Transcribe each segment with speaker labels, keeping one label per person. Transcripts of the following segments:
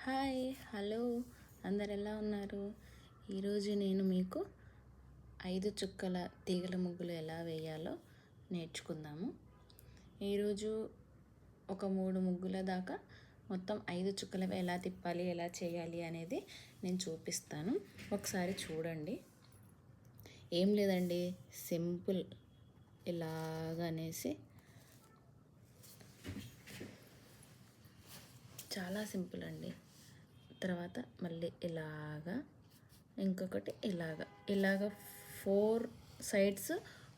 Speaker 1: Hi hello అందరు ఎలా ఉన్నారు? ఈరోజు నేను మీకు 5 చుక్కల తీగల ముగ్గులు ఎలా వేయాలో నేర్చుకుందాము. ఈరోజు ఒక 3 ముగ్గుల దాకా మొత్తం 5 చుక్కలవి ఎలా తిప్పాలి, ఎలా చేయాలి అనేది నేను చూపిస్తాను. ఒకసారి చూడండి. ఏం లేదండి, సింపుల్ ఇలాగనేసి చాలా సింపుల్ అండి. తర్వాత మళ్ళీ ఇలాగా, ఇంకొకటి ఇలాగా 4 సైడ్స్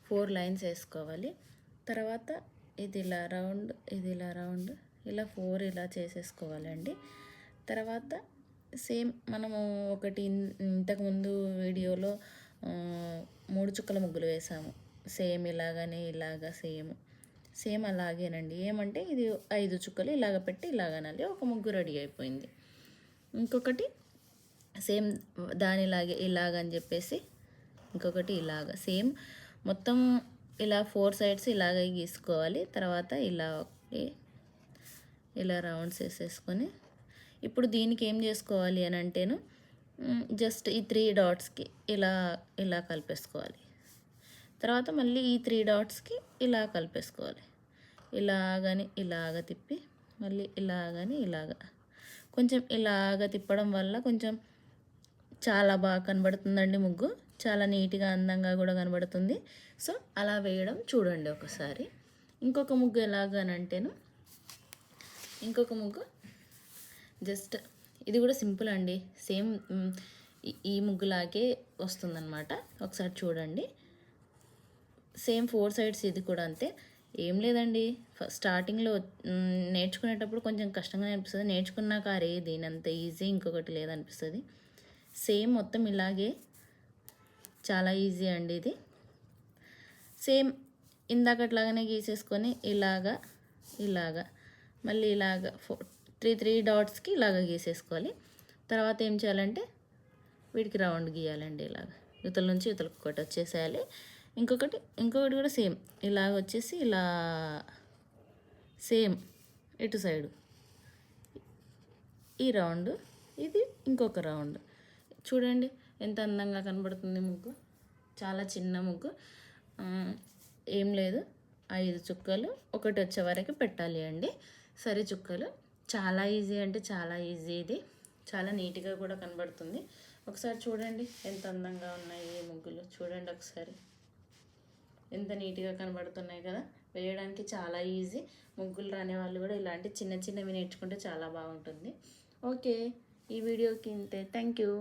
Speaker 1: 4 లైన్స్ వేసుకోవాలి. తర్వాత ఇది ఇలా రౌండ్, ఇది ఇలా రౌండ్, ఇలా 4 ఇలా చేసేసుకోవాలండి. తర్వాత సేమ్ మనము ఒకటి ఇంతకుముందు వీడియోలో 3 చుక్కల ముగ్గులు వేసాము. సేమ్ ఇలాగనే సేమ్ అలాగేనండి. ఏమంటే ఇది 5 చుక్కలు ఇలాగ పెట్టి ఇలాగనాలి, ఒక ముగ్గు రెడీ అయిపోయింది. ఇంకొకటి సేమ్ దానిలాగే ఇలాగని చెప్పేసి ఇంకొకటి ఇలాగ సేమ్ మొత్తం ఇలా 4 సైడ్స్ ఇలాగే గీసుకోవాలి. తర్వాత ఇలా రౌండ్స్ వేసేసుకొని ఇప్పుడు దీనికి ఏం చేసుకోవాలి అని అంటేను జస్ట్ ఈ 3 డాట్స్కి ఇలా కలిపేసుకోవాలి. తర్వాత మళ్ళీ ఈ 3 డాట్స్కి ఇలా కలిపేసుకోవాలి. ఇలాగని ఇలాగ తిప్పి మళ్ళీ ఇలాగని కొంచెం ఇలాగ తిప్పడం వల్ల కొంచెం చాలా బాగా కనబడుతుందండి ముగ్గు. చాలా నీట్గా అందంగా కూడా కనబడుతుంది. సో అలా వేయడం చూడండి ఒకసారి. ఇంకొక ముగ్గు ఎలాగనంటేను ఇంకొక ముగ్గు జస్ట్ ఇది కూడా సింపుల్ అండి. సేమ్ ఈ ముగ్గులాగే వస్తుందన్నమాట. ఒకసారి చూడండి. సేమ్ 4 సైడ్స్ ఇది కూడా అంతే. ఏం లేదండి, స్టార్టింగ్లో నేర్చుకునేటప్పుడు కొంచెం కష్టంగా అనిపిస్తుంది. నేర్చుకున్నాక అరే దీనంత ఈజీ ఇంకొకటి లేదనిపిస్తుంది. సేమ్ మొత్తం ఇలాగే చాలా ఈజీ అండి ఇది. సేమ్ ఇందాకట్లాగానే గీసేసుకొని ఇలాగా మళ్ళీ 3 డాట్స్కి ఇలాగ గీసేసుకోవాలి. తర్వాత ఏం చేయాలంటే వీటికి రౌండ్ గీయాలండి. ఇవతల నుంచి ఇవతలకు ఒకటి వచ్చేసేయాలి. ఇంకొకటి కూడా సేమ్ ఇలాగ వచ్చేసి ఇలా సేమ్ ఇటు సైడు ఈ రౌండ్, ఇది ఇంకొక రౌండ్. చూడండి ఎంత అందంగా కనబడుతుంది ముగ్గు. చాలా చిన్న ముగ్గు, ఏం లేదు, 5 చుక్కలు ఒకటి వచ్చే వరకు పెట్టాలి అండి. సరి చుక్కలు. చాలా ఈజీ అంటే చాలా ఈజీ. ఇది చాలా నీట్గా కూడా కనబడుతుంది. ఒకసారి చూడండి ఎంత అందంగా ఉన్నాయి ఈ ముగ్గులు. చూడండి ఒకసారి ఎంత నీట్గా కనబడుతున్నాయి కదా. వేయడానికి చాలా ఈజీ. ముగ్గులు రాని వాళ్ళు కూడా ఇలాంటి చిన్నవి నేర్చుకుంటే చాలా బాగుంటుంది. ఓకే, ఈ వీడియోకి ఇంతే. Thank you.